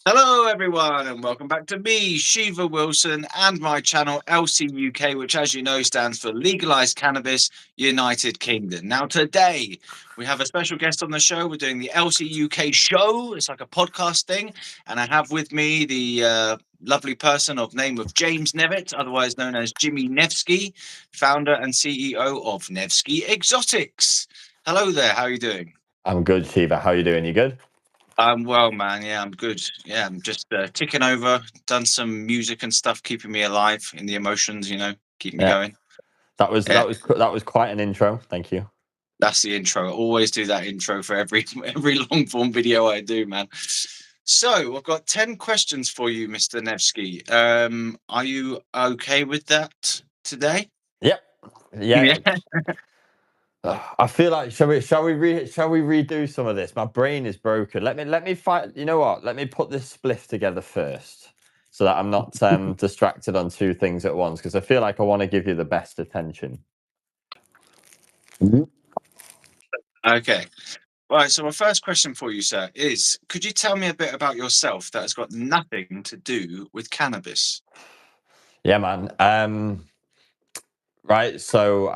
Hello, everyone, and welcome back to me, Shiva Wilson, and my channel LCUK, which, as you know, stands for Legalized Cannabis United Kingdom. Now, today we have a special guest on the show. We're doing the LCUK show. It's like a podcast thing, and I have with me the lovely person of name of James Nevitt, otherwise known as Jimmy Nevski, founder and CEO of Nevski Exotics. Hello there. How are you doing? I'm good, Shiva. How are you doing? You good? I'm well, man. Yeah, I'm good. Yeah, I'm just ticking over. Done some music and stuff, keeping me alive in the emotions. Keep me Yeah. going. That was Yeah, that was quite an intro. Thank you. that's the intro. I always do that intro for every long form video I do, man. So I've got 10 questions for you, Mr. Nevsky. Are you okay with that today? Yep. Yeah. Yeah. I feel like shall we redo some of this? My brain is broken. Let me fight. You know what? Let me put this spliff together first, so that I'm not distracted on two things at once. Because I feel like I want to give you the best attention. Okay. Right. So my first question for you, sir, is: could you tell me a bit about yourself that has got nothing to do with cannabis? Yeah, man. Right. So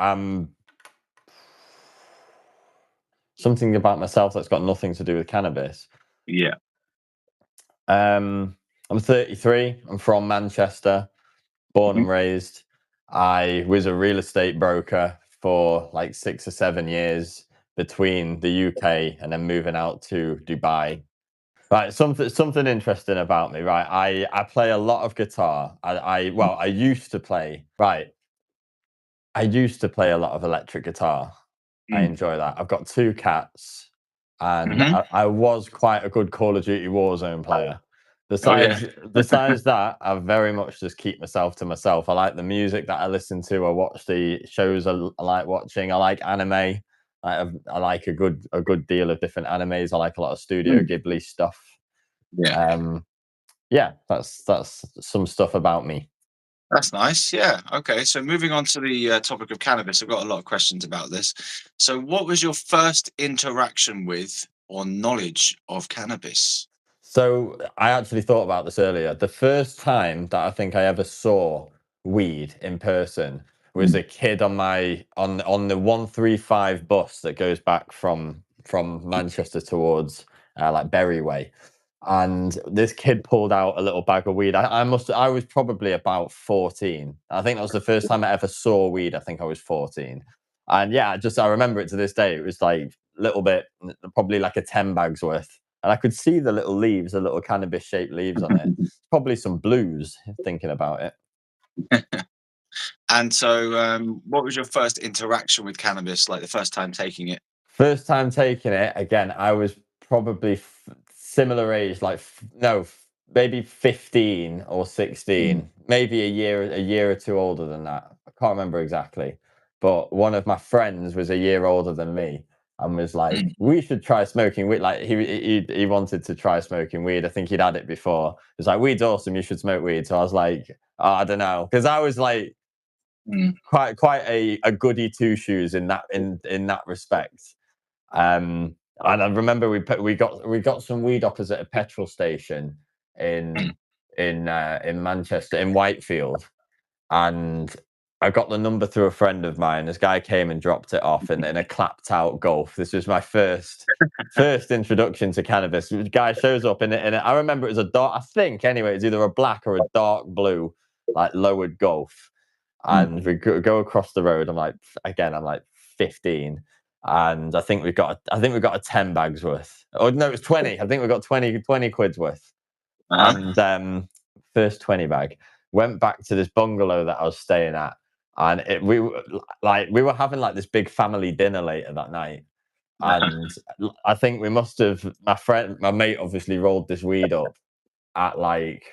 something about myself that's got nothing to do with cannabis. Yeah. I'm 33. I'm from Manchester, born Mhm. and raised. I was a real estate broker for like 6 or 7 years between the UK and then moving out to Dubai. Right, something interesting about me, right? I play a lot of guitar. I used to play. Right, I used to play a lot of electric guitar. I Mm. enjoy that. I've got two cats, and Mhm. I was quite a good Call of Duty Warzone player. Oh yeah. Besides that, I very much just keep myself to myself. I like the music that I listen to. I watch the shows I like watching. I like anime. I like a good deal of different animes. I like a lot of Studio Mm. Ghibli stuff. Yeah. Um, yeah, that's some stuff about me. That's nice. Yeah. Okay. So moving on to the topic of cannabis, I've got a lot of questions about this. So, what was your first interaction with or knowledge of cannabis? So I actually thought about this earlier. The first time that I think I ever saw weed in person was Mm. a kid on the 135 bus that goes back from Manchester towards like Berryway. And this kid pulled out a little bag of weed. I was probably about 14. I think that was the first time I ever saw weed. I think I was 14. And yeah, I remember it to this day. It was like a little bit, probably like a 10 bags worth, and I could see the little leaves, the little cannabis shaped leaves on it. Probably some blues, thinking about it. And so, what was your first interaction with cannabis, like the first time taking it? First time taking it, again, I was probably similar age, like no, maybe 15 or Mm. 16, maybe a year or two older than that. I can't remember exactly. But one of my friends was a year older than me and was like, Mm. we should try smoking weed. Like he wanted to try smoking weed. I think he'd had it before. He was like, weed's awesome, you should smoke weed. So I was like, oh, I don't know. Because I was like Mm. quite a goody two shoes in that respect. And I remember we got some weed opposite a petrol station in Mm. in Manchester, in Whitefield, and I got the number through a friend of mine. This guy came and dropped it off in a clapped out Golf. This was my first introduction to cannabis. The guy shows up in it. I remember it was a dark. I think anyway, it's either a black or a dark blue, like lowered Golf. Mm. And we go across the road. I'm like 15, and I think we got a 10 bags worth. Oh no, it was 20. I think we got 20 quid's worth. Uh-huh. And first 20 bag, went back to this bungalow that I was staying at, and we were having like this big family dinner later that night. And I think we must have, my mate obviously rolled this weed up at like,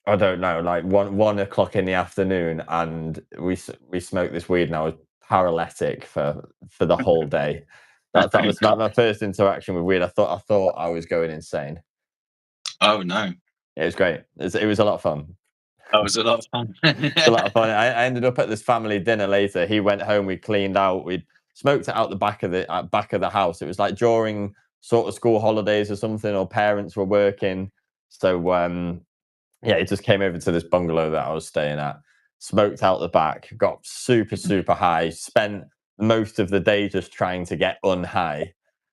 I don't know, like 1 o'clock in the afternoon, and we smoked this weed, and I was paralytic for the whole day. That was my first interaction with weed. I thought I was going insane. Oh no, It was great. It was a lot of fun. that was a lot of fun. It's a lot of fun. I ended up at this family dinner later. He went home. We cleaned out. We smoked it out the back of the house. It was like during sort of school holidays or something, or parents were working. So yeah, he just came over to this bungalow that I was staying at, smoked out the back, got super, super high, spent most of the day just trying to get unhigh,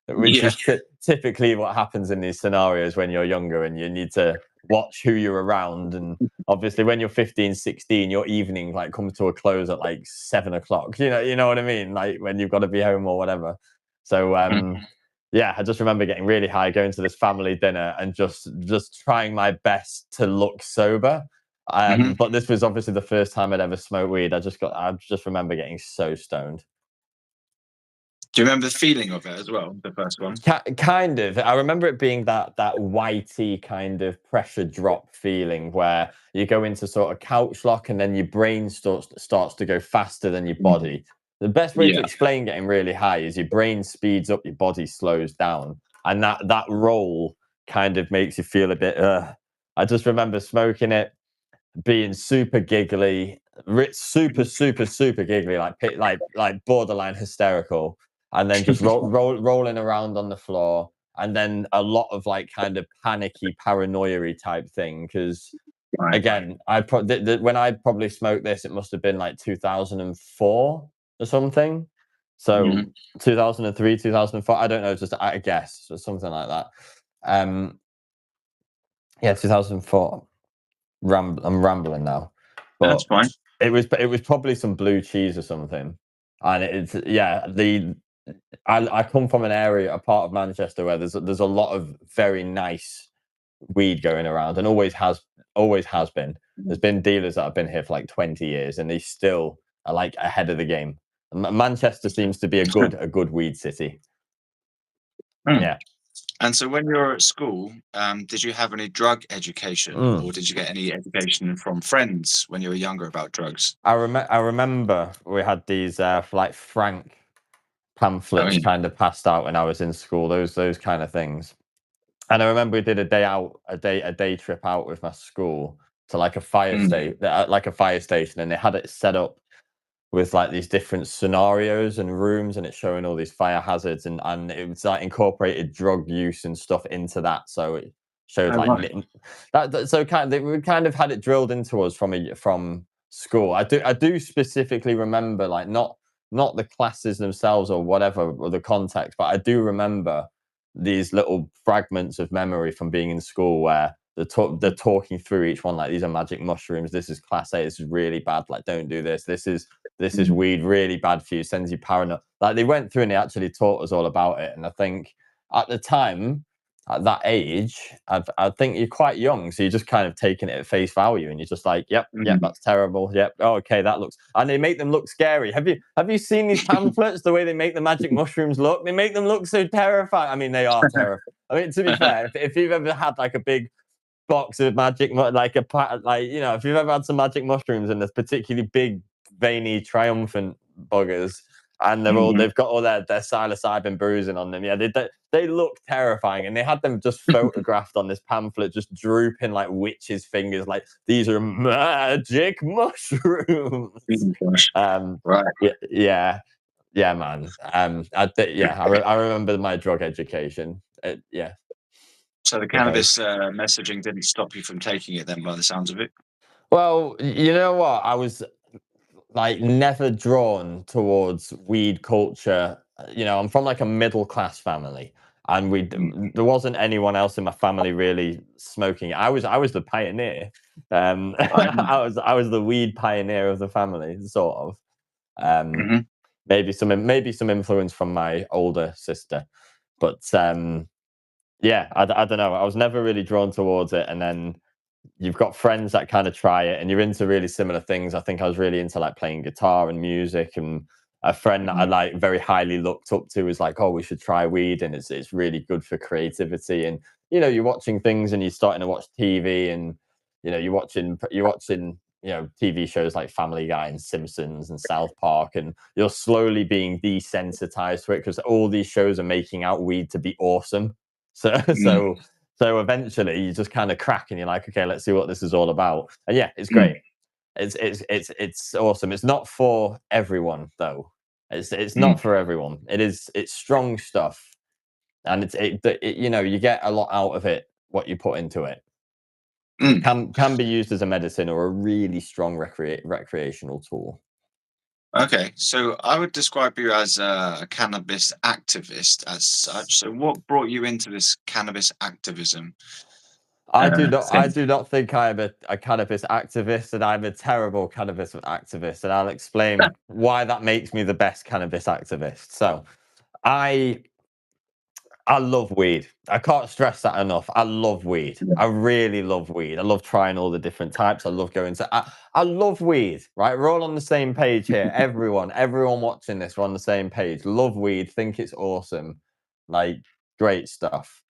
which Yeah. is typically what happens in these scenarios when you're younger and you need to watch who you're around. And obviously when you're 15, 16, your evening like comes to a close at like 7 o'clock, you know what I mean? Like when you've got to be home or whatever. So yeah, I just remember getting really high, going to this family dinner, and just trying my best to look sober. Mhm. But this was obviously the first time I'd ever smoked weed. I just remember getting so stoned. Do you remember the feeling of it as well, the first one? Kind of. I remember it being that whitey kind of pressure drop feeling where you go into sort of couch lock and then your brain starts to go faster than your Mm. body. The best way to Yeah. explain getting really high is your brain speeds up, your body slows down, and that roll kind of makes you feel a bit. I just remember smoking it, being super giggly, super giggly, like borderline hysterical, and then just rolling around on the floor, and then a lot of like kind of panicky, paranoia type thing. Because Right. again, when I probably smoked this, it must have been like 2004 or something. So Mhm. 2003, 2004, I don't know, just I guess or something like that. Um, yeah, 2004. I'm rambling now, That's but fine. it was probably some blue cheese or something, and it's yeah. I come from an area, a part of Manchester where there's a lot of very nice weed going around, and always has been. There's been dealers that have been here for like 20 years, and they still are like ahead of the game. Manchester seems to be a good weed city. Mm. Yeah. And so when you were at school, did you have any drug education, Mm. or did you get any education from friends when you were younger about drugs? I remember we had these like Frank Oh, pamphlets yeah. kind of passed out when I was in school, those kind of things. And I remember we did a day out, a day trip out with my school to like a Mm. fire station, and they had it set up with like these different scenarios and rooms, and it's showing all these fire hazards, and it was like incorporated drug use and stuff into that. So it showed Oh, like right. so we kind of had it drilled into us from school. I do specifically remember like not the classes themselves or whatever or the context, but I do remember these little fragments of memory from being in school where they're talking through each one like these are magic mushrooms. This is class A. This is really bad. Like don't do this. This is Mm. weed, really bad for you, sends you paranoid. Like they went through and they actually taught us all about it. And I think at the time, at that age, I think you're quite young, so you're just kind of taking it at face value, and you're just like, yep, Mm. that's terrible. Yep, oh, okay, that looks, and they make them look scary. Have you seen these pamphlets? The way they make the magic mushrooms look, they make them look so terrifying. I mean, they are terrifying. I mean, to be fair, if you've ever had like a big box of like if you've ever had some magic mushrooms and there's particularly big veiny triumphant buggers, and Mhm. they've got all their psilocybin bruising on them. Yeah, they look terrifying, and they had them just photographed on this pamphlet, just drooping like witches' fingers, like these are magic mushrooms. Oh, gosh. um Right. yeah, man. I remember my drug education. Yeah, So the okay. cannabis messaging didn't stop you from taking it then, by the sounds of it. Well, you know what? I was like never drawn towards weed culture. I'm from like a middle class family, and Mm. there wasn't anyone else in my family really smoking. I was the pioneer. Right. I was the weed pioneer of the family, sort of. Um, Mhm. maybe some influence from my older sister, but yeah, I don't know. I was never really drawn towards it, and then you've got friends that kind of try it and you're into really similar things. I think I was really into like playing guitar and music, and a friend that I Mhm. like very highly looked up to was like, "Oh, we should try weed, and it's really good for creativity." And you're watching things and you're starting to watch TV, and you're watching TV shows like Family Guy and Simpsons and South Park, and you're slowly being desensitized to it because all these shows are making out weed to be awesome. So Mm. so eventually you just kind of crack and you're like, okay, let's see what this is all about. And yeah, it's Mm. great. It's awesome. It's not for everyone though. It's Mm. not for everyone. It's strong stuff. and you know, you get a lot out of it what you put into it. Mm. Can be used as a medicine or a really strong recreational tool. Okay, so I would describe you as a cannabis activist as such. So what brought you into this cannabis activism I thing? do not think I am a cannabis activist, and I'm a terrible cannabis activist, and I'll explain why that makes me the best cannabis activist. So, I I love weed. I can't stress that enough. I love weed. Yeah. I really love weed. I love trying all the different types. I love going to. I love weed. Right, we're all on the same page here. Everyone watching this, we're on the same page. Love weed. Think it's awesome. Like, great stuff.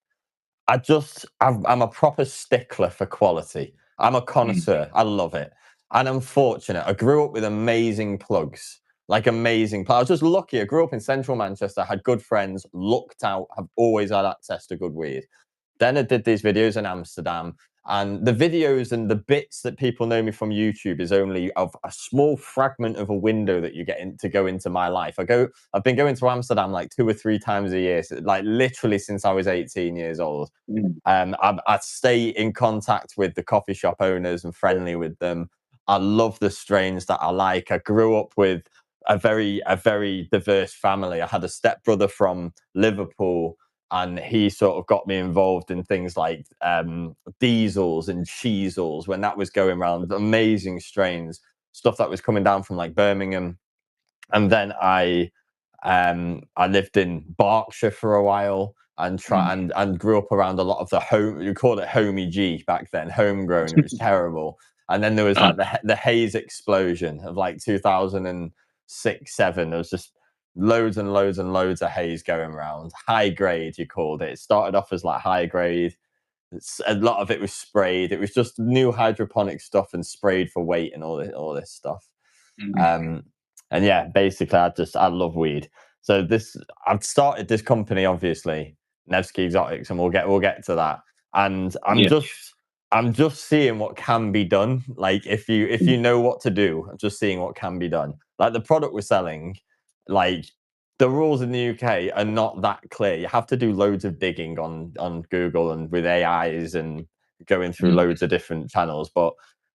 I'm a proper stickler for quality. I'm a Mm. connoisseur. I love it. And I'm fortunate. I grew up with amazing plugs, like amazing plugs. I was just lucky. I grew up in central Manchester, had good friends, looked out, have always had access to good weed. Then I did these videos in Amsterdam, and the videos and the bits that people know me from YouTube is only of a small fragment of a window that you get in to go into my life. I've been going to Amsterdam like 2 or 3 times a year, like literally since I was 18 years old. Mm. I stay in contact with the coffee shop owners and friendly with them. I love the strains that I like. I grew up with a very diverse family. I had a stepbrother from Liverpool, and he sort of got me involved in things like diesels and cheesels when that was going around. Amazing strains, stuff that was coming down from like Birmingham. And then I lived in Berkshire for a while and Mm. grew up around a lot of the home. You called it homey G back then, homegrown. It was terrible. And then there was Uh, like the haze explosion of like 2006, 7. There was just loads and loads and loads of haze going around. High grade, you called it. It started off as like high grade. A lot of it was sprayed. It was just new hydroponic stuff and sprayed for weight and all this stuff. mm. Um, and yeah, basically, I love weed. So I've started this company, obviously, Nevski Exotics, and we'll get to that. And Yeah. I'm just seeing what can be done. Like if you know what to do, I'm just seeing what can be done. Like the product we're selling, like the rules in the UK are not that clear. You have to do loads of digging on Google and with AIs and going through Mm. loads of different channels, but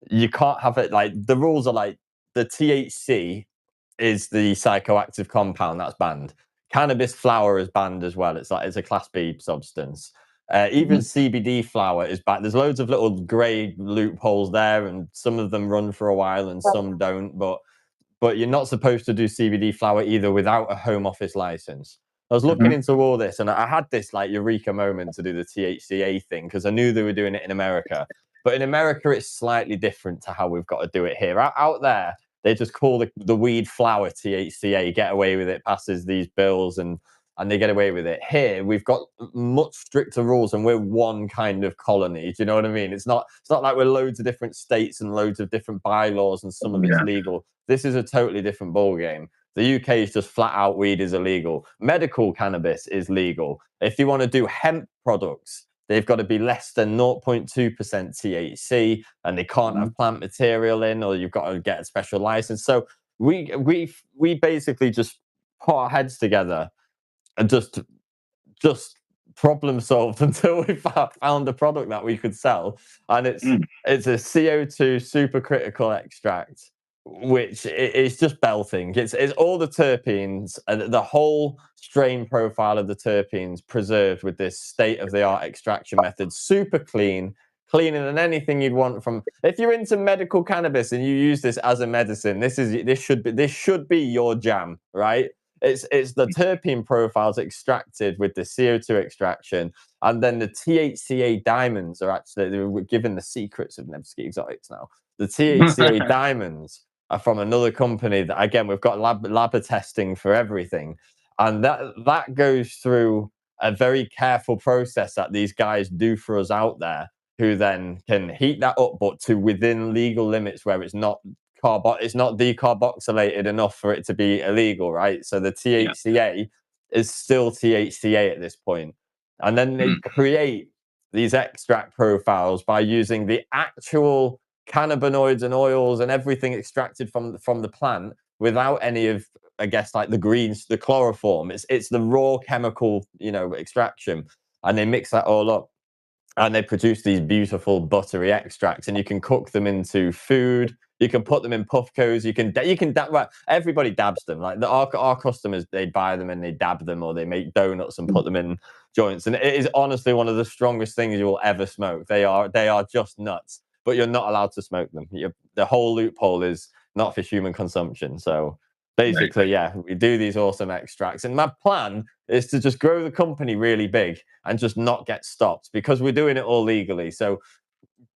you can't have it like the rules are like the THC is the psychoactive compound that's banned. Cannabis flower is banned as well. It's a class B substance. Even Mhm. CBD flower is banned. There's loads of little grey loopholes there, and some of them run for a while and some don't. But you're not supposed to do CBD flower either without a home office license. I was looking Mhm. into all this, and I had this like eureka moment to do the THCA thing because I knew they were doing it in America. But in America, it's slightly different to how we've got to do it here. Out there, they just call the weed flower THCA, get away with it, passes these bills, and they get away with it. Here, we've got much stricter rules, and we're one kind of colony. Do you know what I mean? It's not like we're loads of different states and loads of different bylaws, and some of it's Yeah. legal. This is a totally different ballgame. The UK is just flat out weed is illegal. Medical cannabis is legal. If you want to do hemp products, they've got to be less than 0.2% THC, and they can't Mhm. have plant material in, or you've got to get a special license. So we basically just put our heads together and just problem solved until we found a product that we could sell, and Mm. it's a CO2 supercritical extract, which is just belting. It's all the terpenes and the whole strain profile of the terpenes preserved with this state of the art extraction method. Super clean, cleaner than anything you'd want from. If you're into medical cannabis and you use this as a medicine, this should be your jam, right? It's the terpene profiles extracted with the CO2 extraction, and then the THCA diamonds are actually we're given the secrets of Nevski Exotics now. The THCA diamonds are from another company that again we've got lab testing for everything, and that goes through a very careful process that these guys do for us out there, who then can heat that up, but to within legal limits where it's not decarboxylated enough for it to be illegal, right? So the Yeah. THCA is still THCA at this point. And then they Mm. create these extract profiles by using the actual cannabinoids and oils and everything extracted from the plant without any of I guess, like the greens, the chloroform. It's the raw chemical, extraction, and they mix that all up, and they produce these beautiful buttery extracts, and you can cook them into food. You can put them in puffcos. Well, everybody dabs them. Like our customers, they buy them and they dab them, or they make donuts and put them in joints. And it is honestly one of the strongest things you will ever smoke. They are just nuts, but you're not allowed to smoke them. The whole loophole is not for human consumption. So basically, yeah, we do these awesome extracts, and my plan is to just grow the company really big and just not get stopped, because we're doing it all legally. So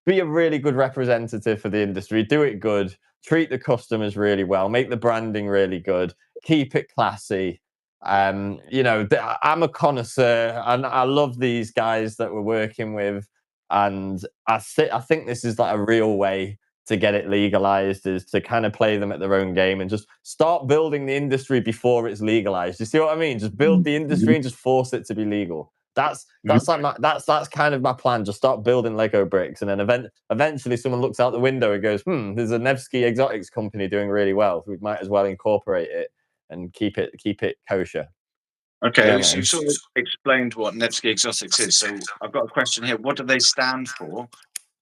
be a really good representative for the industry, do it good, treat the customers really well, make the branding really good, keep it classy. I'm a connoisseur, and I love these guys that we're working with, and I think this is like a real way to get it legalized, is to kind of play them at their own game and just start building the industry before it's legalized. You see what I mean? Just build the industry and just force it to be legal. That's that's kind of my plan. Just start building Lego bricks, and then eventually someone looks out the window and goes, "There's a Nevski Exotics company doing really well. We might as well incorporate it and keep it kosher." Okay, Yeah, so man. you've sort of explained what Nevski Exotics is. So I've got a question here. What do they stand for,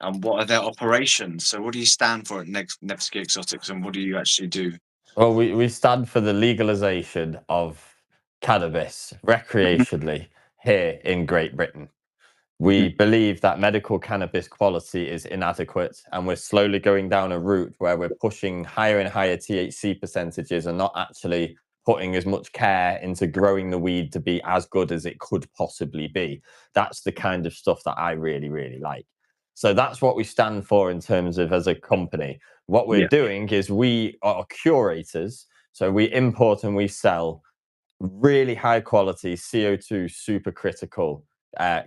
and what are their operations? So what do you stand for at Nevski Exotics, and what do you actually do? Well, we stand for the legalization of cannabis recreationally here in Great Britain. We believe that medical cannabis quality is inadequate, and we're slowly going down a route where we're pushing higher and higher THC percentages and not actually putting as much care into growing the weed to be as good as it could possibly be. That's the kind of stuff that I really, really like. So that's what we stand for in terms of as a company. What we're Yeah. doing is we are curators. So we import and we sell really high quality CO2 supercritical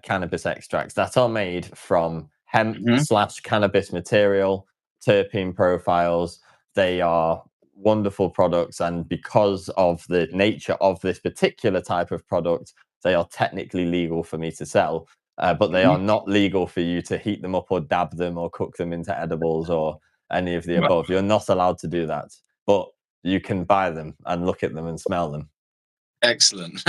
cannabis extracts that are made from hemp slash cannabis material, terpene profiles. They are wonderful products, and because of the nature of this particular type of product, they are technically legal for me to sell, but they are not legal for you to heat them up or dab them or cook them into edibles or any of the Right. above. You're not allowed to do that, but you can buy them and look at them and smell them. Excellent.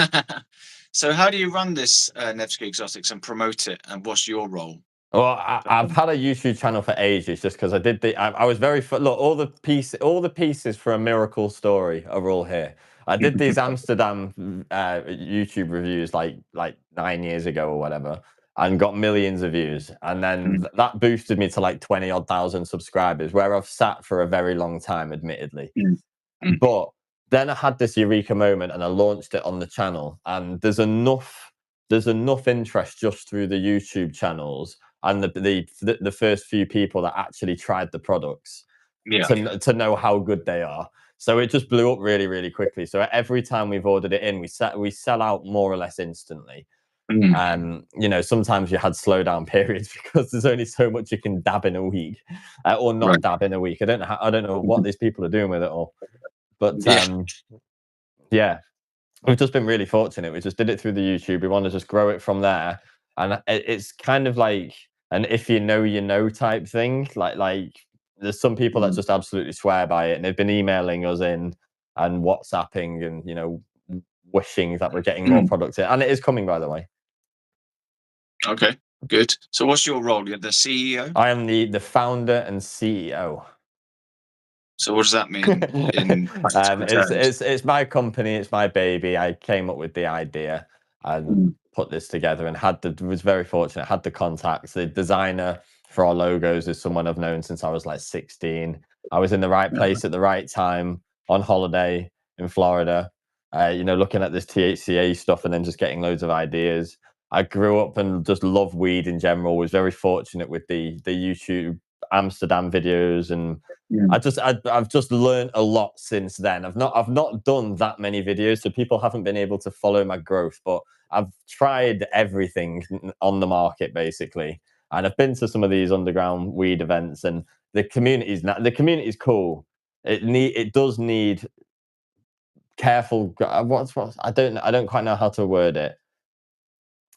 So how do you run this Nevski Exotics and promote it, and what's your role? Well, I've had a YouTube channel for ages, just because I was very look, all the pieces for a miracle story are all here. I did these Amsterdam YouTube reviews like 9 years ago or whatever, and got millions of views, and then that boosted me to like 20 odd thousand subscribers, where I've sat for a very long time, admittedly. But then I had this eureka moment, and I launched it on the channel, and there's enough interest just through the YouTube channels and the first few people that actually tried the products Yeah. to know how good they are. So it just blew up really, really quickly. So every time we've ordered it in, we sell out more or less instantly. Sometimes you had slowdown periods because there's only so much you can dab in a week, or not Right. dab in a week. I don't know what these people are doing with it all, but Yeah. yeah, we've just been really fortunate. We just did it through the YouTube. We want to just grow it from there, and it's kind of like an if you know you know type thing. Like there's some people that just absolutely swear by it, and they've been emailing us in and WhatsApping and wishing that we're getting more products in, and it is coming, by the way. Okay, good. So what's your role? You're the CEO? I am the founder and CEO. So what does that mean in practical terms? It's my company, it's my baby. I came up with the idea and put this together, and was very fortunate. Had the contacts. The designer for our logos is someone I've known since I was like 16. I was in the right place at the right time on holiday in Florida. Looking at this THCA stuff and then just getting loads of ideas. I grew up and just love weed in general. Was very fortunate with the YouTube Amsterdam videos, and I've just learned a lot since then. I've not done that many videos, so people haven't been able to follow my growth, but I've tried everything on the market basically, and I've been to some of these underground weed events, and the community's cool. It does need careful. What's I don't quite know how to word it.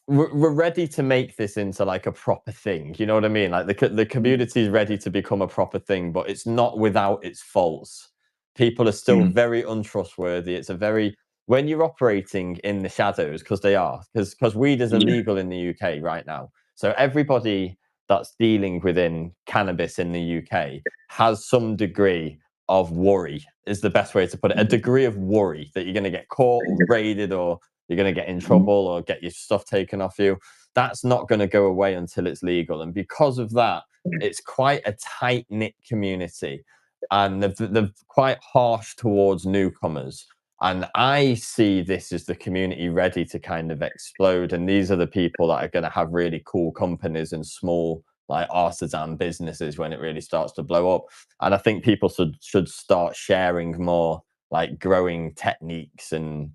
We're ready to make this into like a proper thing. You know what I mean? Like the community is ready to become a proper thing, but it's not without its faults. People are still very untrustworthy. It's a very when you're operating in the shadows, because they are, because weed is illegal in the UK right now. So everybody that's dealing within cannabis in the UK has some degree of worry, is the best way to put it. A degree of worry that you're going to get caught or raided, or you're going to get in trouble or get your stuff taken off you. That's not going to go away until it's legal. And because of that, it's quite a tight knit community, and they're quite harsh towards newcomers. And I see this as the community ready to kind of explode. And these are the people that are going to have really cool companies and small, like, artisan businesses when it really starts to blow up. And I think people should start sharing more, like, growing techniques. And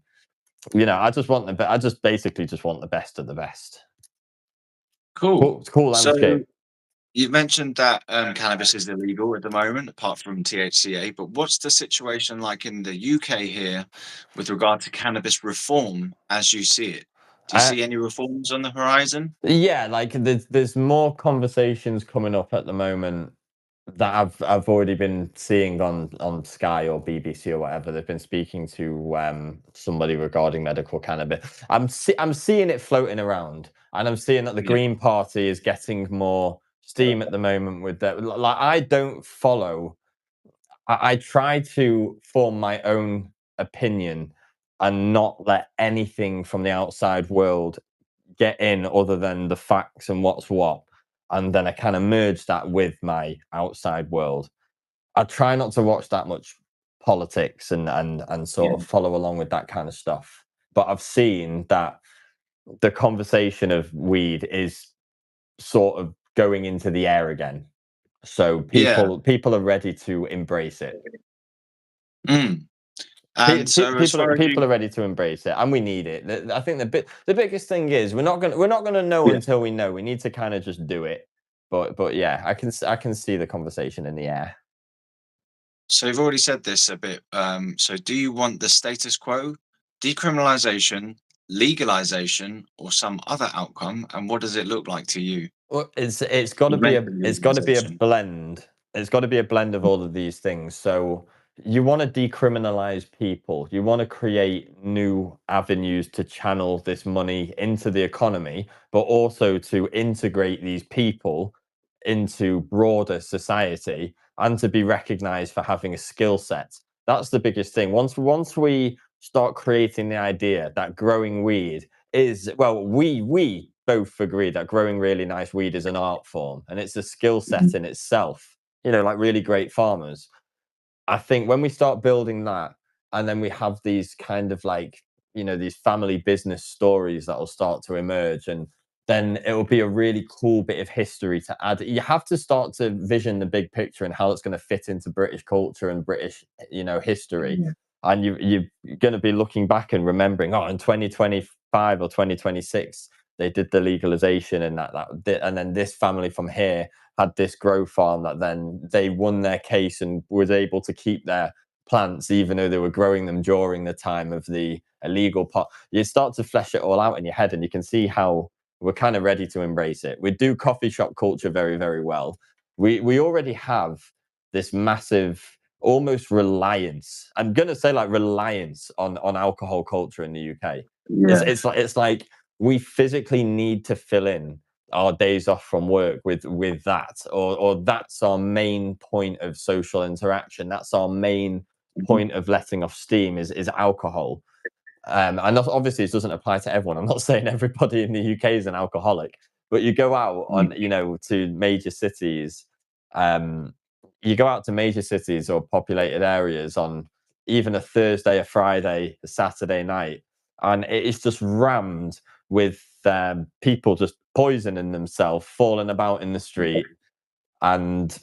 I just basically just want the best of the best. Cool. Cool So landscape. you mentioned that cannabis is illegal at the moment, apart from THCA. But what's the situation like in the UK here with regard to cannabis reform as you see it? Do you Uh, see any reforms on the horizon? Yeah, like there's more conversations coming up at the moment that I've already been seeing on Sky or BBC or whatever. They've been speaking to somebody regarding medical cannabis. I'm seeing it floating around, and I'm seeing that the Yeah. Green Party is getting more steam at the moment with that. Like, I don't follow. I try to form my own opinion and not let anything from the outside world get in other than the facts and what's what. And then I kind of merge that with my outside world. I try not to watch that much politics and sort Yeah. of follow along with that kind of stuff. But I've seen that the conversation of weed is sort of going into the air again. So Yeah. people are ready to embrace it. Mm. And so as far as People you, are ready to embrace it, and we need it. I think the biggest thing is we're not gonna know yeah. until we know. We need to kind of just do it. But yeah, I can see the conversation in the air. So you've already said this a bit. So do you want the status quo, decriminalization, legalization, or some other outcome? And what does it look like to you? Well, You mentioned it's got to be a legalization. blend. It's got to be a blend of all of these things. So you want to decriminalize people. You want to create new avenues to channel this money into the economy, but also to integrate these people into broader society and to be recognized for having a skill set. That's the biggest thing. Once we start creating the idea that growing weed is, well, we both agree that growing really nice weed is an art form and it's a skill set in itself. Like really great farmers. I think when we start building that, and then we have these kind of like, these family business stories that will start to emerge, and then it will be a really cool bit of history to add. You have to start to vision the big picture and how it's going to fit into British culture and British, history. And you're going to be looking back and remembering, oh, in 2025 or 2026, they did the legalization, and and then this family from here had this grow farm that then they won their case and was able to keep their plants even though they were growing them during the time of the illegal part. You start to flesh it all out in your head, and you can see how we're kind of ready to embrace it. We do coffee shop culture very, very well. We already have this massive almost reliance. I'm gonna say like reliance on alcohol culture in the UK. Yeah. It's like we physically need to fill in our days off from work with that, or that's our main point of social interaction. That's our main point of letting off steam is alcohol. And obviously, it doesn't apply to everyone. I'm not saying everybody in the UK is an alcoholic, but you go out on, to major cities. Um, you go out to major cities or populated areas on even a Thursday, a Friday, a Saturday night, and it is just rammed with people just poisoning themselves, falling about in the street. And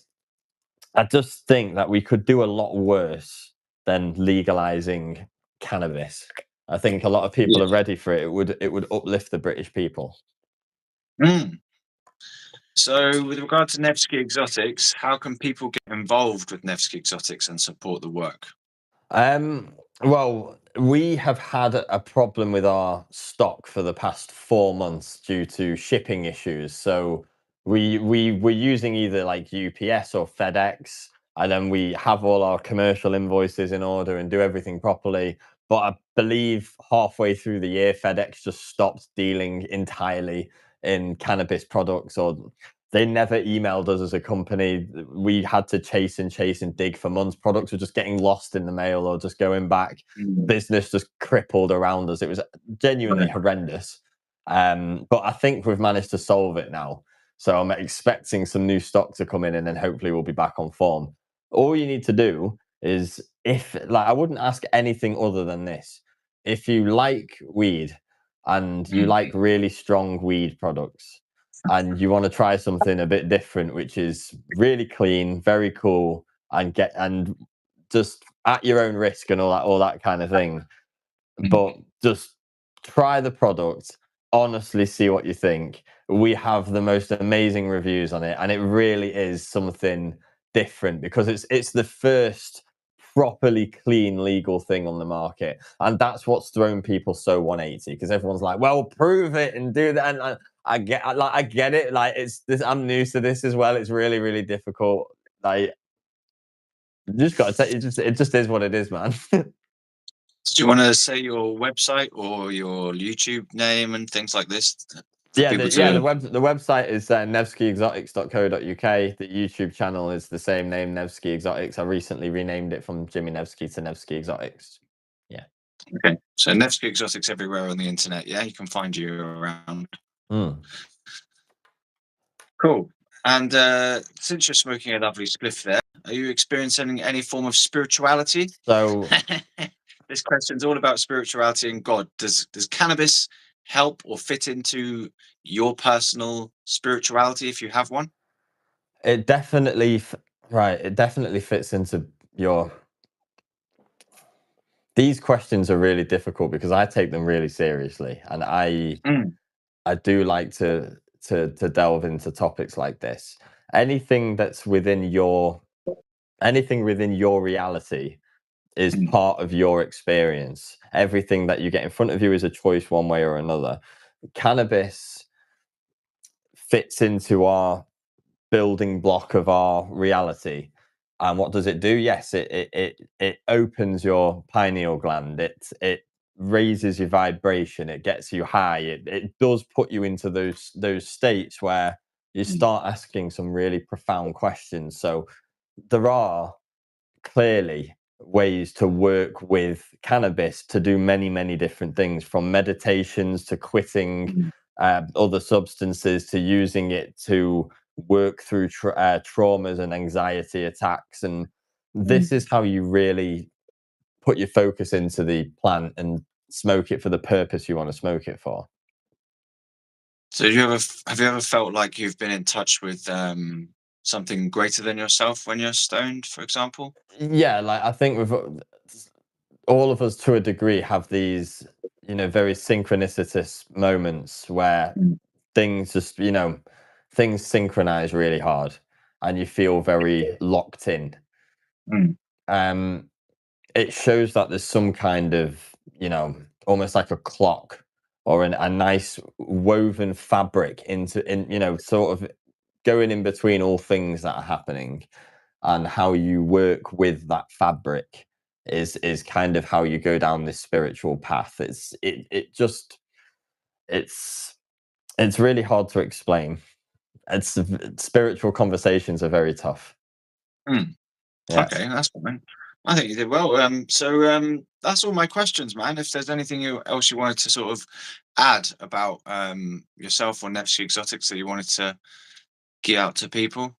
I just think that we could do a lot worse than legalizing cannabis. I think a lot of people Yeah. are ready for it. It would uplift the British people. Mm. So with regard to Nevski Exotics, how can people get involved with Nevski Exotics and support the work? Well, we have had a problem with our stock for the past 4 months due to shipping issues. So we're using either like UPS or FedEx, and then we have all our commercial invoices in order and do everything properly. But I believe halfway through the year, FedEx just stopped dealing entirely in cannabis products, or they never emailed us as a company. We had to chase and dig for months. Products were just getting lost in the mail or just going back. Mm. Business just crippled around us. It was genuinely Right. horrendous. But I think we've managed to solve it now. So I'm expecting some new stock to come in, and then hopefully we'll be back on form. All you need to do is, if like, I wouldn't ask anything other than this. If you like weed and you Mm. like really strong weed products, and you want to try something a bit different, which is really clean, very cool, and just at your own risk and all that kind of thing, but Mm. just try the product, honestly see what you think. We have the most amazing reviews on it, and it really is something different because it's the first properly clean legal thing on the market, and that's what's thrown people so 180, because everyone's like, well, prove it and do that. And I get it, like, it's this, I'm new to this as well. It's really, really difficult. Like, you just gotta take it just is what it is, man. Do you want to say your website or your YouTube name and things like this for Yeah, people the to? website is nevskiexotics.co.uk. The YouTube channel is the same name, Nevski Exotics. I recently renamed it from Jimmy Nevsky to Nevski Exotics. Yeah. Okay, so Nevski Exotics everywhere on the internet. Yeah, you can find you around. Mm. Cool. And since you're smoking a lovely spliff there, are you experiencing any form of spirituality? So This question's all about spirituality and God. Does cannabis help or fit into your personal spirituality if you have one? it definitely, right, it definitely fits into your. These questions are really difficult because I take them really seriously, and Mm. I do like to delve into topics like this. Anything that's within your anything within your reality is Mm. part of your experience. Everything that you get in front of you is a choice one way or another. Cannabis fits into our building block of our reality. And what does it do? Yes, it opens your pineal gland. It raises your vibration. It gets you high. It does put you into those states where you Mm. start asking some really profound questions. So there are clearly ways to work with cannabis to do many, many different things, from meditations to quitting Mm. other substances, to using it to work through traumas and anxiety attacks. And Mm. this is how you really put your focus into the plant and smoke it for the purpose you want to smoke it for. So have you ever felt like you've been in touch with something greater than yourself when you're stoned, for example? Yeah, like, I think with all of us to a degree have these, very synchronicitous moments where Mm. things just, things synchronize really hard and you feel very locked in. Mm. Um, it shows that there's some kind of, almost like a clock or a nice woven fabric sort of going in between all things that are happening, and how you work with that fabric is kind of how you go down this spiritual path. It's it's really hard to explain. It's Spiritual conversations are very tough. Mm. Yes. Okay, that's fine. I think you did well. That's all my questions, man. If there's anything else you wanted to sort of add about yourself or Nevski Exotics that you wanted to get out to people.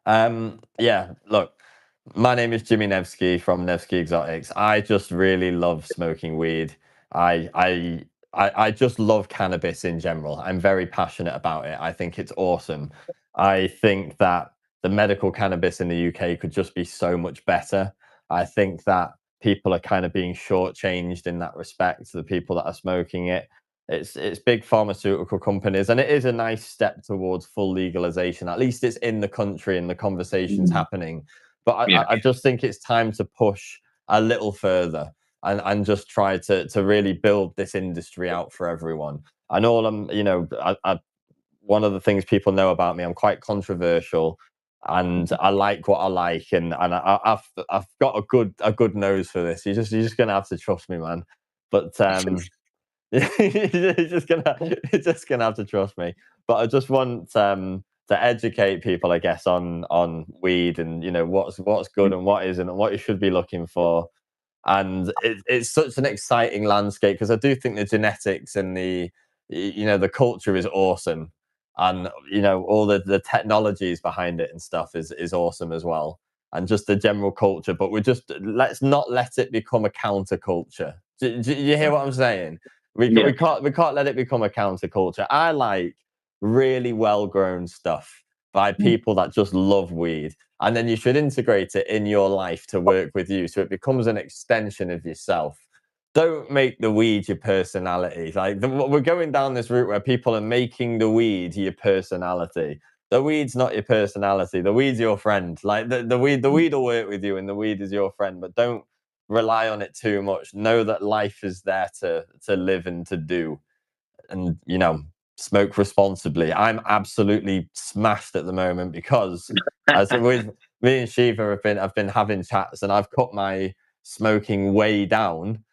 Yeah, look, my name is Jimmy Nevsky from Nevski Exotics. I just really love smoking weed. I I I just love cannabis in general. I'm very passionate about it. I think it's awesome. I think that the medical cannabis in the UK could just be so much better. I think that people are kind of being shortchanged in that respect, the people that are smoking it. It's big pharmaceutical companies, and it is a nice step towards full legalization. At least it's in the country and the conversation's Mm. happening. But Yeah. I just think it's time to push a little further, and just try to really build this industry out for everyone. And all I'm, one of the things people know about me, I'm quite controversial. and I like what I like, and I've got a good nose for this. You're just gonna have to trust me, man. But you're just gonna have to trust me. But I just want to educate people, I guess, on weed, and what's good and what isn't, and what you should be looking for. And it's such an exciting landscape, because I do think the genetics and the culture is awesome, and all the technologies behind it and stuff is awesome as well, and just the general culture. But let's not let it become a counterculture. Do you hear what I'm saying? Yeah. We can't let it become a counterculture. I like really well grown stuff by people that just love weed, and then you should integrate it in your life to work with you, so it becomes an extension of yourself. Don't make the weed your personality. We're going down this route where people are making the weed your personality. The weed's not your personality. The weed's your friend. Like the weed will work with you, and the weed is your friend. But don't rely on it too much. Know that life is there to live and to do, and smoke responsibly. I'm absolutely smashed at the moment, because as with me and Shiva have been having chats, and I've cut my smoking way down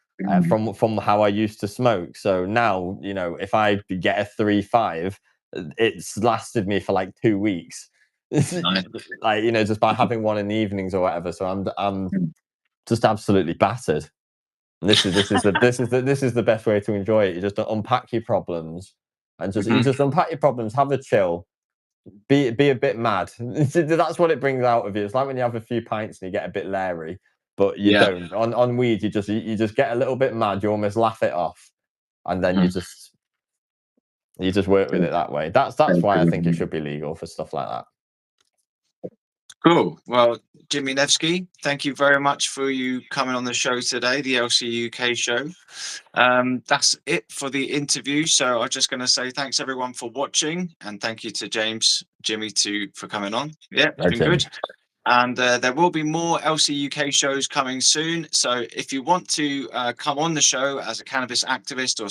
from how I used to smoke. So now, if I get a 3-5, it's lasted me for like 2 weeks. Nice. Like, just by having one in the evenings or whatever. So I'm just absolutely battered. And this is the best way to enjoy it. You just unpack your problems, and you just unpack your problems, have a chill, be a bit mad. That's what it brings out of you. It's like when you have a few pints and you get a bit leery, but you Yeah. don't. On weed, you just get a little bit mad. You almost laugh it off, and then you just work with it that way. That's why I think it should be legal for stuff like that. Cool. Well, Jimmy Nevski, thank you very much for you coming on the show today, the LCUK show. That's it for the interview. So I'm just going to say thanks everyone for watching, and thank you to Jimmy for coming on. Yeah, it's been good. And there will be more LCUK shows coming soon. So if you want to come on the show as a cannabis activist, or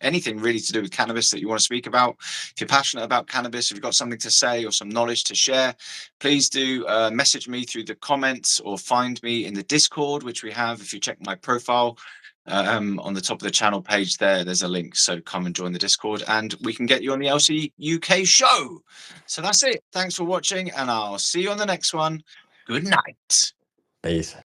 anything really to do with cannabis that you want to speak about, if you're passionate about cannabis, if you've got something to say or some knowledge to share, please do message me through the comments, or find me in the Discord, which we have. If you check my profile on the top of the channel page there's a link. So come and join the Discord, and we can get you on the LCUK show. So that's it. Thanks for watching, and I'll see you on the next one. Good night. Peace.